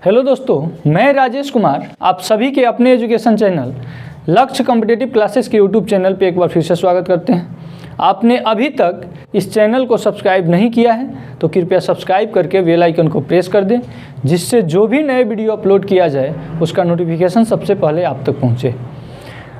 Hello दोस्तों, मैं राजेश कुमार आप सभी के अपने एजुकेशन चैनल लक्ष्य कॉम्पिटिटिव क्लासेस के यूट्यूब चैनल पे एक बार फिर से स्वागत करते हैं। आपने अभी तक इस चैनल को सब्सक्राइब नहीं किया है तो कृपया सब्सक्राइब करके बेल आइकन को प्रेस कर दें, जिससे जो भी नए वीडियो अपलोड किया जाए उसका नोटिफिकेशन सबसे पहले आप तक पहुँचे।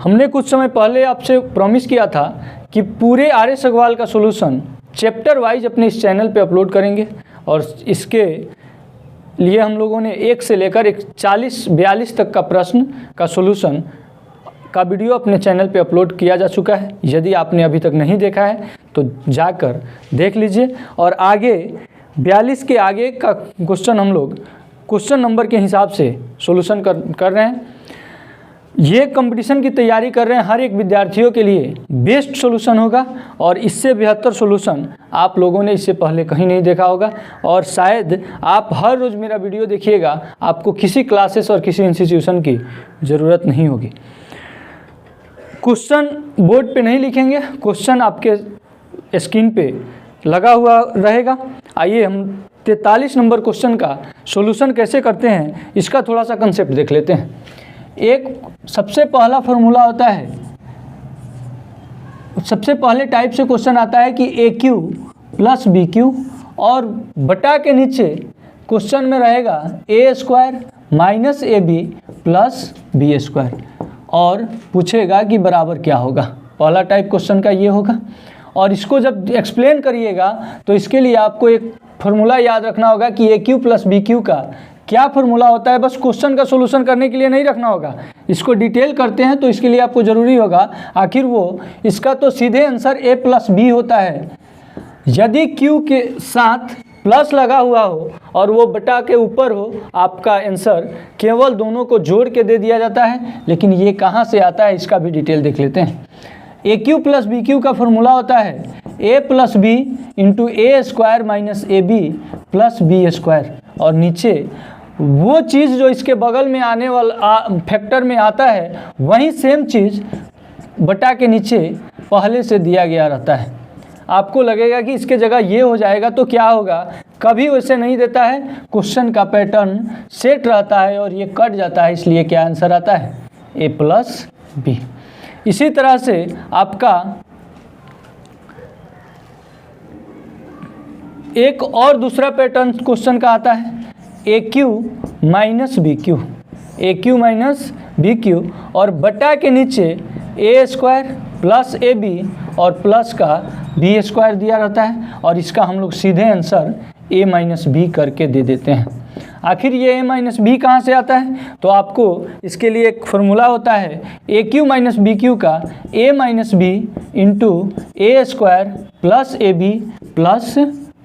हमने कुछ समय पहले आपसे प्रॉमिस किया था कि पूरे आर्य सवाल का सोल्यूशन चैप्टर वाइज अपने इस चैनल पे अपलोड करेंगे और इसके लिए हम लोगों ने 1 से लेकर 42 तक का प्रश्न का सोल्यूशन का वीडियो अपने चैनल पे अपलोड किया जा चुका है। यदि आपने अभी तक नहीं देखा है तो जाकर देख लीजिए। और आगे 42 के आगे का क्वेश्चन हम लोग क्वेश्चन नंबर के हिसाब से सोल्यूशन कर रहे हैं। ये कंपटीशन की तैयारी कर रहे हैं हर एक विद्यार्थियों के लिए बेस्ट सोल्यूशन होगा और इससे बेहतर सोल्यूशन आप लोगों ने इससे पहले कहीं नहीं देखा होगा। और शायद आप हर रोज़ मेरा वीडियो देखिएगा, आपको किसी क्लासेस और किसी इंस्टीट्यूशन की ज़रूरत नहीं होगी। क्वेश्चन बोर्ड पे नहीं लिखेंगे, क्वेश्चन आपके स्क्रीन पे लगा हुआ रहेगा। आइए हम 43 नंबर क्वेश्चन का सोल्यूशन कैसे करते हैं इसका थोड़ा सा कंसेप्ट देख लेते हैं। एक सबसे पहला फॉर्मूला होता है, सबसे पहले टाइप से क्वेश्चन आता है कि A cube plus B cube और बटा के नीचे क्वेश्चन में रहेगा A square minus A B plus B square और पूछेगा कि बराबर क्या होगा। पहला टाइप क्वेश्चन का ये होगा। और इसको जब एक्सप्लेन करिएगा तो इसके लिए आपको एक फॉर्मूला याद रखना होगा कि A cube plus B cube का क्या फॉर्मूला होता है। बस क्वेश्चन का सोल्यूशन करने के लिए नहीं रखना होगा, इसको डिटेल करते हैं तो इसके लिए आपको ज़रूरी होगा आखिर वो इसका तो सीधे आंसर a प्लस बी होता है। यदि q के साथ प्लस लगा हुआ हो और वो बटा के ऊपर हो, आपका आंसर केवल दोनों को जोड़ के दे दिया जाता है। लेकिन ये कहाँ से आता है इसका भी डिटेल देख लेते हैं। A cube plus B cube का फॉर्मूला होता है a plus B into A square minus A B plus B square और नीचे वो चीज़ जो इसके बगल में आने वाला फैक्टर में आता है वही सेम चीज़ बटा के नीचे पहले से दिया गया रहता है। आपको लगेगा कि इसके जगह ये हो जाएगा तो क्या होगा, कभी वैसे नहीं देता है। क्वेश्चन का पैटर्न सेट रहता है और ये कट जाता है, इसलिए क्या आंसर आता है ए प्लस बी। इसी तरह से आपका एक और दूसरा पैटर्न क्वेश्चन का आता है A cube minus B Q, A cube minus B cube और बटा के नीचे ए स्क्वायर प्लस ए बी और प्लस का बी स्क्वायर दिया रहता है और इसका हम लोग सीधे आंसर ए माइनस बी करके दे देते हैं। आखिर ये ए माइनस बी कहाँ से आता है, तो आपको इसके लिए एक फॉर्मूला होता है A cube minus B cube का A minus B into A square plus A B plus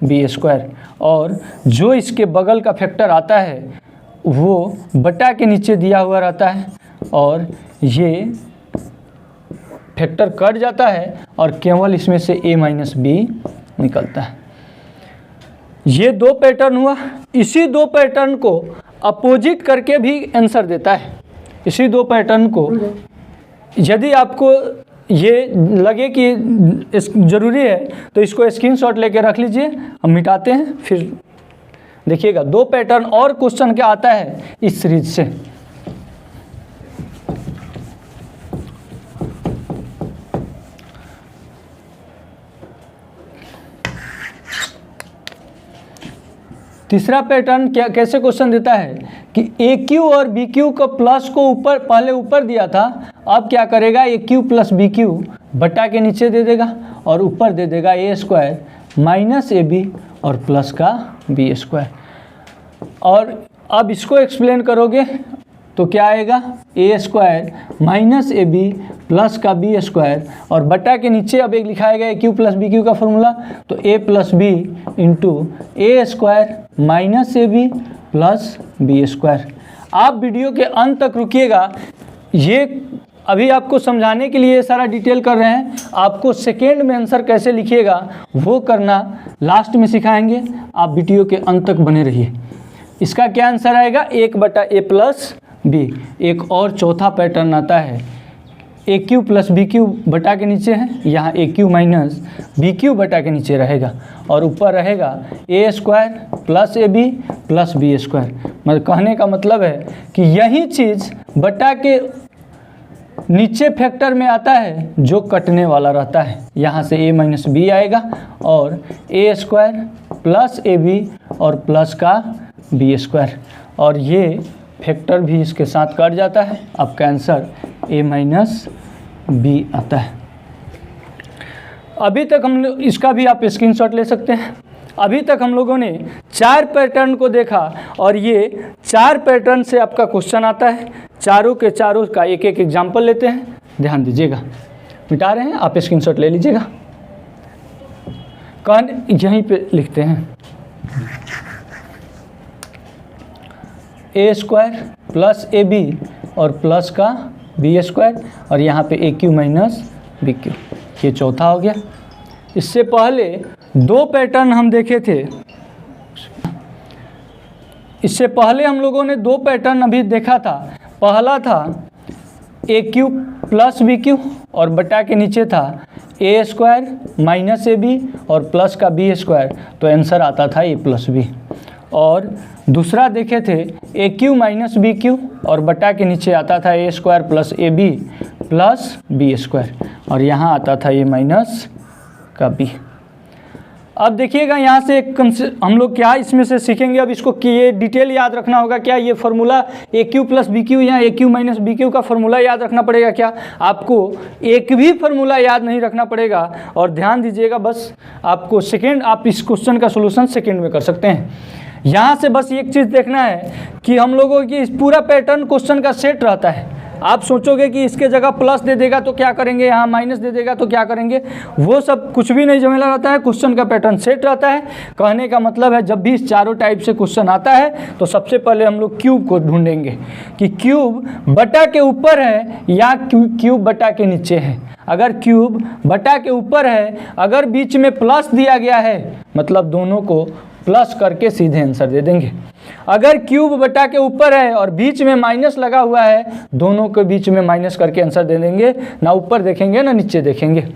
B square और जो इसके बगल का फैक्टर आता है वो बटा के नीचे दिया हुआ रहता है और ये फैक्टर कट जाता है और केवल इसमें से a माइनस बी निकलता है। ये दो पैटर्न हुआ। इसी दो पैटर्न को अपोजिट करके भी आंसर देता है। इसी दो पैटर्न को यदि आपको ये लगे कि इस ज़रूरी है तो इसको स्क्रीनशॉट लेके रख लीजिए, हम मिटाते हैं फिर देखिएगा। दो पैटर्न और क्वेश्चन क्या आता है इस सीरीज से। तीसरा पैटर्न क्या कैसे क्वेश्चन देता है कि ए क्यू और बी क्यू को प्लस को ऊपर पहले ऊपर दिया था, अब क्या करेगा A cube plus B cube बटा के नीचे दे देगा और ऊपर दे देगा A square minus A B और प्लस का बी स्क्वायर। और अब इसको एक्सप्लेन करोगे तो क्या आएगा A square minus A B plus का बी स्क्वायर और बटा के नीचे अब एक लिखाएगा A cube plus B cube का फॉर्मूला, तो A plus B into A square minus A B plus B square. आप वीडियो के अंत तक रुकिएगा, ये अभी आपको समझाने के लिए सारा डिटेल कर रहे हैं। आपको सेकेंड में आंसर कैसे लिखिएगा वो करना लास्ट में सिखाएंगे, आप वीडियो के अंत तक बने रहिए। इसका क्या आंसर आएगा 1 बटा ए प्लस बी। एक और चौथा पैटर्न आता है A cube plus B cube बटा के नीचे है, यहाँ A cube minus B cube बटा के नीचे रहेगा और ऊपर रहेगा A square plus A B plus B square. मतलब कहने का मतलब है कि यही चीज़ बटा के नीचे फैक्टर में आता है जो कटने वाला रहता है। यहाँ से a माइनस बी आएगा और a square plus A B और प्लस का बी स्क्वायर, और ये फैक्टर भी इसके साथ कट जाता है। आपका आंसर a माइनस बी आता है। अभी तक हम इसका भी आप स्क्रीनशॉट ले सकते हैं। अभी तक हम लोगों ने 4 पैटर्न को देखा और ये 4 पैटर्न से आपका क्वेश्चन आता है। चारों के चारों का एक एक एग्जाम्पल लेते हैं, ध्यान दीजिएगा। मिटा रहे हैं, आप स्क्रीनशॉट ले लीजिएगा। यहीं पे लिखते हैं a square plus A B और प्लस का बी स्क्वायर, और यहाँ पे A cube minus B cube, ये चौथा हो गया। इससे पहले 2 पैटर्न हम देखे थे। इससे पहले हम लोगों ने 2 पैटर्न अभी देखा था। पहला था A cube plus B cube और बटा के नीचे था A square minus A B और प्लस का बी स्क्वायर, तो आंसर आता था ए प्लस बी। और दूसरा देखे थे A cube minus B cube और बटा के नीचे आता था A square plus A B plus B square, और यहाँ आता था ए माइनस का बी। अब देखिएगा यहाँ से हम लोग क्या इसमें से सीखेंगे। अब इसको कि ये डिटेल याद रखना होगा। क्या ये फार्मूला ए क्यू प्लस बी क्यू या ए क्यू माइनस बी क्यू का फार्मूला याद रखना पड़ेगा क्या? आपको एक भी फार्मूला याद नहीं रखना पड़ेगा। और ध्यान दीजिएगा, बस आपको आप इस क्वेश्चन का सोल्यूशन सेकेंड में कर सकते हैं। यहाँ से बस एक चीज़ देखना है कि हम लोगों की इस पूरा पैटर्न क्वेश्चन का सेट रहता है। आप सोचोगे कि इसके जगह प्लस दे देगा तो क्या करेंगे, यहाँ माइनस दे देगा तो क्या करेंगे, वो सब कुछ भी नहीं झमेला रहता है। क्वेश्चन का पैटर्न सेट रहता है। कहने का मतलब है जब भी इस चारों टाइप से क्वेश्चन आता है तो सबसे पहले हम लोग क्यूब को ढूंढेंगे कि क्यूब बटा के ऊपर है या क्यूब बटा के नीचे है। अगर क्यूब बटा के ऊपर है, अगर बीच में प्लस दिया गया है, मतलब दोनों को प्लस करके सीधे आंसर दे देंगे। अगर क्यूब बटा के ऊपर है और बीच में माइनस लगा हुआ है, दोनों के बीच में माइनस करके आंसर दे देंगे। ना ऊपर देखेंगे ना नीचे देखेंगे।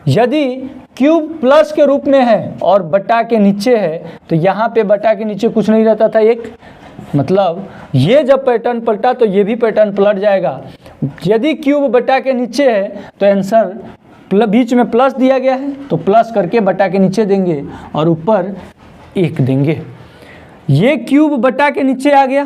यदि क्यूब प्लस के रूप में है और बटा के नीचे है, तो यहाँ पे बटा के नीचे कुछ नहीं रहता था एक, मतलब ये जब पैटर्न पलटा तो ये भी पैटर्न पलट जाएगा। यदि क्यूब बटा के नीचे है तो आंसर बीच में प्लस दिया गया है तो प्लस करके बटा के नीचे देंगे और ऊपर 1 देंगे। ये क्यूब बटा के नीचे आ गया,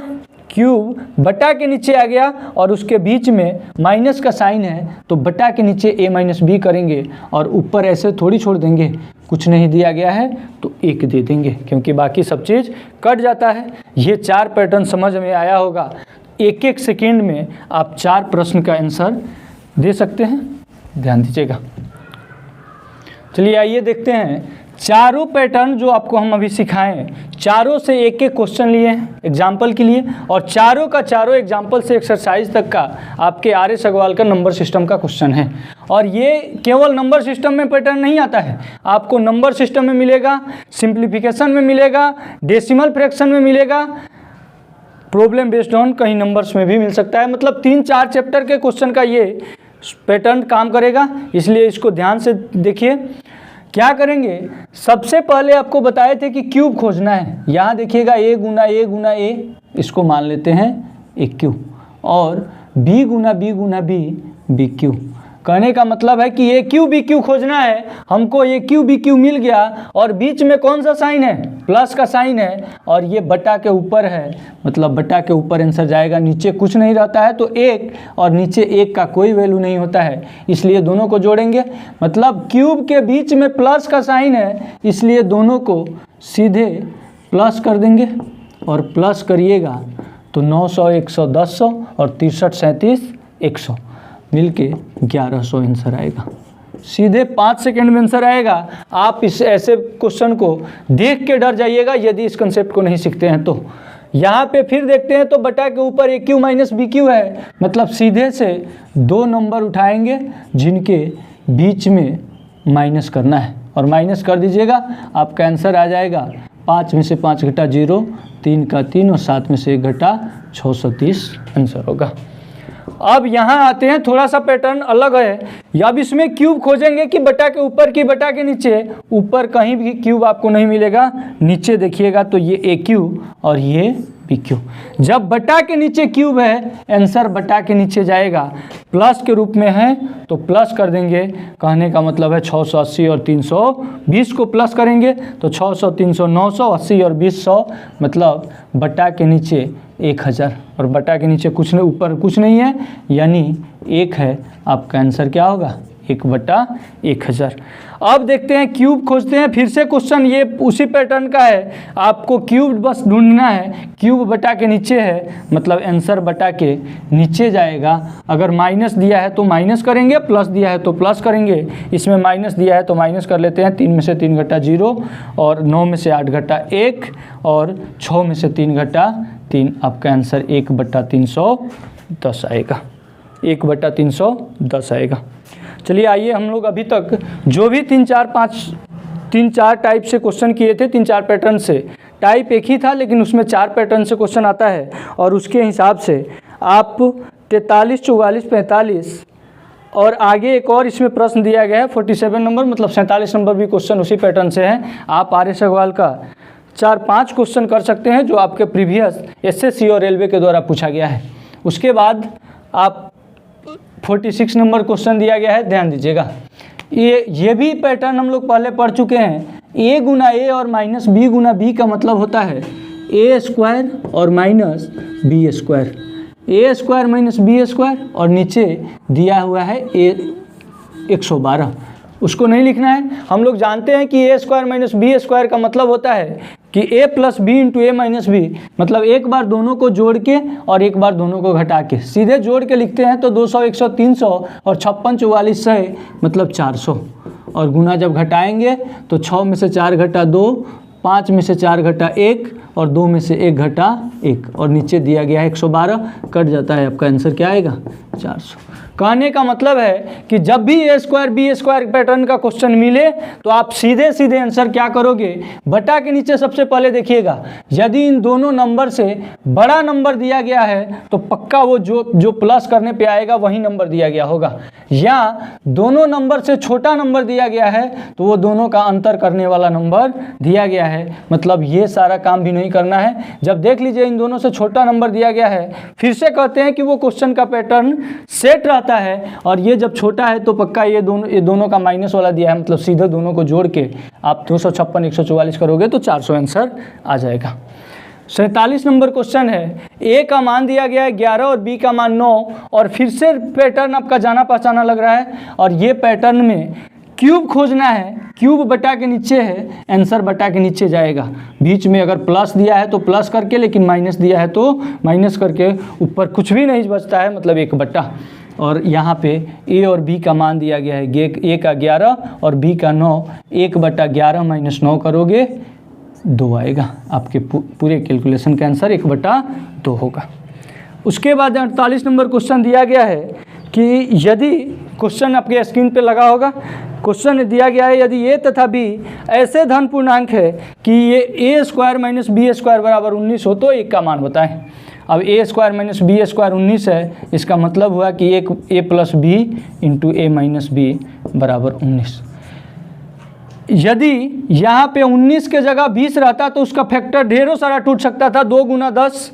क्यूब बटा के नीचे आ गया और उसके बीच में माइनस का साइन है, तो बटा के नीचे a माइनस बी करेंगे और ऊपर ऐसे थोड़ी छोड़ देंगे। कुछ नहीं दिया गया है तो 1 दे देंगे, क्योंकि बाकी सब चीज़ कट जाता है। ये 4 पैटर्न समझ में आया होगा। 1-1 सेकेंड में आप 4 प्रश्न का आंसर दे सकते हैं। ध्यान दीजिएगा। चलिए आइए देखते हैं चारों पैटर्न जो आपको हम अभी सिखाएं, चारों से एक एक क्वेश्चन लिए हैं एग्जाम्पल के लिए, और चारों का चारों एग्जाम्पल से एक्सरसाइज तक का आपके आर्य अग्रवाल का नंबर सिस्टम का क्वेश्चन है। और ये केवल नंबर सिस्टम में पैटर्न नहीं आता है, आपको नंबर सिस्टम में मिलेगा, सिंप्लीफिकेशन में मिलेगा, डेसिमल फ्रैक्शन में मिलेगा, प्रॉब्लम बेस्ड ऑन कहीं नंबर्स में भी मिल सकता है। मतलब 3-4 चैप्टर के क्वेश्चन का ये पैटर्न काम करेगा, इसलिए इसको ध्यान से देखिए। क्या करेंगे, सबसे पहले आपको बताए थे कि क्यूब खोजना है। यहाँ देखिएगा a गुना a, इसको मान लेते हैं ए क्यू, और b गुना b, बी क्यू। कहने का मतलब है कि ए क्यू बी क्यू खोजना है। हमको ए क्यू बी क्यू मिल गया और बीच में कौन सा साइन है, प्लस का साइन है, और ये बटा के ऊपर है, मतलब बटा के ऊपर आंसर जाएगा। नीचे कुछ नहीं रहता है तो 1, और नीचे 1 का कोई वैल्यू नहीं होता है, इसलिए दोनों को जोड़ेंगे। मतलब क्यूब के बीच में प्लस का साइन है, इसलिए दोनों को सीधे प्लस कर देंगे, और प्लस करिएगा तो 900, 100, 1000 और 63, 37, 100 मिलके 1100 आंसर आएगा। सीधे 5 सेकंड में आंसर आएगा। आप इस ऐसे क्वेश्चन को देख के डर जाइएगा यदि इस कंसेप्ट को नहीं सीखते हैं तो। यहाँ पे फिर देखते हैं तो बटा के ऊपर ए क्यू माइनस बी क्यू है, मतलब सीधे से 2 नंबर उठाएंगे जिनके बीच में माइनस करना है, और माइनस कर दीजिएगा, आपका आंसर आ जाएगा 5 में से 5 घटा 0, 3 का 3 और 7 में से 1 घटा 630 आंसर होगा। अब यहाँ आते हैं, थोड़ा सा पैटर्न अलग है। अब इसमें क्यूब खोजेंगे कि बटा के ऊपर की बटा के नीचे। ऊपर कहीं भी क्यूब आपको नहीं मिलेगा, नीचे देखिएगा तो ये ए क्यू और ये बी क्यू। जब बटा के नीचे क्यूब है, आंसर बटा के नीचे जाएगा, प्लस के रूप में है तो प्लस कर देंगे। कहने का मतलब है 680 और 320 को प्लस करेंगे तो 600, 300, 900, 80 और 20, 100, मतलब बटा के नीचे 1000 और बटा के नीचे कुछ नहीं, ऊपर कुछ नहीं है, यानी 1 है। आपका आंसर क्या होगा? 1/1000। अब देखते हैं क्यूब खोजते हैं। फिर से क्वेश्चन ये उसी पैटर्न का है, आपको क्यूब बस ढूंढना है। क्यूब बटा के नीचे है, मतलब आंसर बटा के नीचे जाएगा। अगर माइनस दिया है तो माइनस करेंगे, प्लस दिया है तो प्लस करेंगे। इसमें माइनस दिया है तो माइनस कर लेते हैं। 3 में से 3 घटा 0 और 9 में से 8 घटा 1 और 6 में से 3 घटा 3। आपका आंसर 1/310 आएगा। 1/310 आएगा। चलिए आइए, हम लोग अभी तक जो भी 3-4 टाइप से क्वेश्चन किए थे, 3-4 पैटर्न से, टाइप एक ही था लेकिन उसमें 4 पैटर्न से क्वेश्चन आता है और उसके हिसाब से आप 43, 44, 45 और आगे एक और इसमें प्रश्न दिया गया है 47 नंबर, मतलब 47 नंबर भी क्वेश्चन उसी पैटर्न से है। आप आर्य सवाल का 4-5 क्वेश्चन कर सकते हैं जो आपके प्रीवियस एसएससी और रेलवे के द्वारा पूछा गया है। उसके बाद आप 46 नंबर क्वेश्चन दिया गया है, ध्यान दीजिएगा। ये भी पैटर्न हम लोग पहले पढ़ चुके हैं। a गुना ए और माइनस बी गुना बी का मतलब होता है ए स्क्वायर और माइनस बी स्क्वायर। ए स्क्वायर माइनस बी स्क्वायर और नीचे दिया हुआ है ए 112, उसको नहीं लिखना है। हम लोग जानते हैं कि A square minus B square का मतलब होता है कि a plus B into A minus B, मतलब एक बार दोनों को जोड़ के और एक बार दोनों को घटा के। सीधे जोड़ के लिखते हैं तो 200, 100, 300 और 56, 44, 100 मतलब 400। और गुना जब घटाएंगे तो 6 में से 4 घटा 2, 5 में से 4 घटा 1 और 2 में से 1 घटा 1 और नीचे दिया गया है 112, कट जाता है। आपका आंसर क्या आएगा? 400। कहने का मतलब है कि जब भी ए स्क्वायर बी स्क्वायर पैटर्न का क्वेश्चन मिले तो आप सीधे सीधे आंसर क्या करोगे? बटा के नीचे सबसे पहले देखिएगा, यदि इन दोनों नंबर से बड़ा नंबर दिया गया है तो पक्का वो जो प्लस करने पे आएगा वही नंबर दिया गया होगा, या दोनों नंबर से छोटा नंबर दिया गया है तो वो दोनों का अंतर करने वाला नंबर दिया गया है। मतलब ये सारा काम भी नहीं करना है। जब देख लीजिए इन दोनों से छोटा नंबर दिया गया है, फिर से कहते हैं कि वो क्वेश्चन का पैटर्न सेट रहता है और ये जब छोटा है तो पक्का ये दोनों का माइनस वाला दिया है, मतलब सीधे दोनों को जोड़ के आप 256, 144 करोगे तो 400 आंसर आ जाएगा। 47 नंबर क्वेश्चन है, ए का मान दिया गया है 11 और बी का मान 9 और फिर से पैटर्न आपका जाना पहचाना लग रहा है और ये पैटर्न में क्यूब खोजना है। क्यूब बटा के नीचे है, आंसर बटा के नीचे जाएगा। बीच में अगर प्लस दिया है तो प्लस करके, लेकिन माइनस दिया है तो माइनस करके, ऊपर कुछ भी नहीं बचता है, मतलब 1/। और यहाँ पे ए और बी का मान दिया गया है, ए का 11 और बी का 9, 1/11 माइनस 9 करोगे 2 आएगा। आपके पूरे कैलकुलेशन का आंसर 1/2 होगा। उसके बाद 48 नंबर क्वेश्चन दिया गया है कि यदि, क्वेश्चन आपके स्क्रीन पे लगा होगा, क्वेश्चन दिया गया है यदि ए तथा बी ऐसे धन पूर्णांक है कि ये ए स्क्वायर माइनस बी स्क्वायर बराबर 19 हो तो एक का मान बताएं। अब ए स्क्वायर माइनस बी स्क्वायर 19 है, इसका मतलब हुआ कि एक ए plus B into A minus B बराबर 19। यदि यहाँ पे 19 के जगह 20 रहता तो उसका फैक्टर ढेरों सारा टूट सकता था। 2 गुना 10,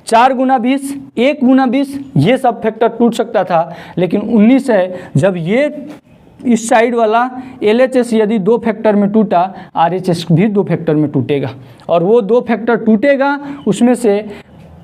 4 गुना 20, 1 गुना 20, ये सब फैक्टर टूट सकता था, लेकिन 19 है। जब ये इस साइड वाला LHS यदि 2 फैक्टर में टूटा, RHS भी 2 फैक्टर में टूटेगा और वो 2 फैक्टर टूटेगा, उसमें से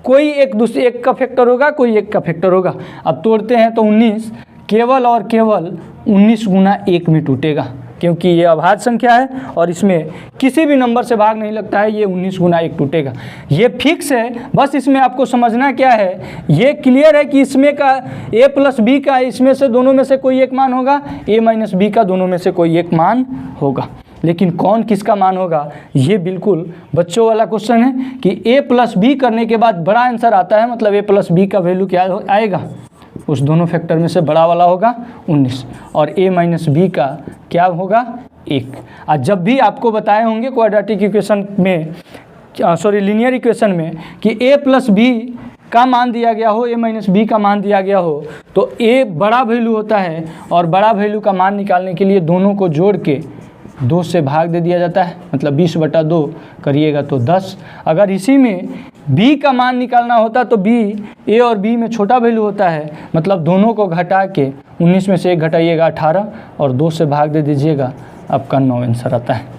कोई एक का फैक्टर होगा, कोई एक का फैक्टर होगा। अब तोड़ते हैं तो 19 केवल और केवल 19 गुना 1 में टूटेगा, क्योंकि ये अभाज्य संख्या है और इसमें किसी भी नंबर से भाग नहीं लगता है। ये 19 गुना 1 टूटेगा, ये फिक्स है। बस इसमें आपको समझना क्या है, ये क्लियर है कि इसमें का a प्लस बी का, इसमें से दोनों में से कोई एक मान होगा, a माइनस बी का दोनों में से कोई एक मान होगा, लेकिन कौन किसका मान होगा ये बिल्कुल बच्चों वाला क्वेश्चन है कि a प्लस बी करने के बाद बड़ा आंसर आता है, मतलब a प्लस बी का वैल्यू क्या आएगा, उस दोनों फैक्टर में से बड़ा वाला होगा 19 और a माइनस बी का क्या होगा 1। और जब भी आपको बताए होंगे क्वाड्रेटिक इक्वेशन में, लीनियर इक्वेशन में कि a प्लस बी का मान दिया गया हो, a माइनस बी का मान दिया गया हो, तो a बड़ा वैल्यू होता है और बड़ा वैल्यू का मान निकालने के लिए दोनों को जोड़ के 2 से भाग दे दिया जाता है, मतलब 20/2 करिएगा तो 10। अगर इसी में b का मान निकालना होता तो b a और b में छोटा वैल्यू होता है, मतलब दोनों को घटा के 19 में से 1 घटाइएगा 18 और 2 से भाग दे दीजिएगा, आपका 9 आंसर आता है।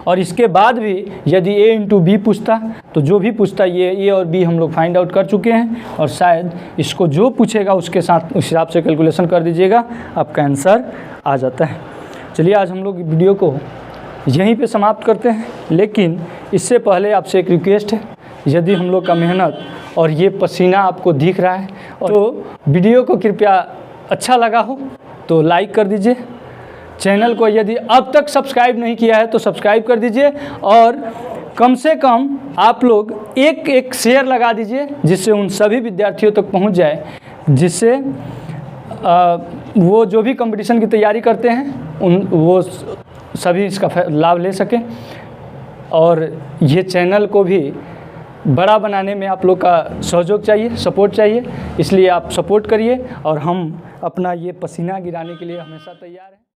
और इसके बाद भी यदि a इंटू बी पूछता तो जो भी पूछता ये a और b हम लोग फाइंड आउट कर चुके हैं, और शायद इसको जो पूछेगा उसके साथ उस हिसाब से कैलकुलेशन कर दीजिएगा, आपका आंसर आ जाता है। चलिए आज हम लोग वीडियो को यहीं पे समाप्त करते हैं, लेकिन इससे पहले आपसे एक रिक्वेस्ट है, यदि हम लोग का मेहनत और ये पसीना आपको दिख रहा है तो वीडियो को कृपया अच्छा लगा हो तो लाइक कर दीजिए, चैनल को यदि अब तक सब्सक्राइब नहीं किया है तो सब्सक्राइब कर दीजिए, और कम से कम आप लोग एक शेयर लगा दीजिए जिससे उन सभी विद्यार्थियों तक पहुंच जाए, जिससे वो जो भी कंपटीशन की तैयारी करते हैं वो सभी इसका लाभ ले सकें। और ये चैनल को भी बड़ा बनाने में आप लोग का सहयोग चाहिए, सपोर्ट चाहिए, इसलिए आप सपोर्ट करिए और हम अपना ये पसीना गिराने के लिए हमेशा तैयार हैं।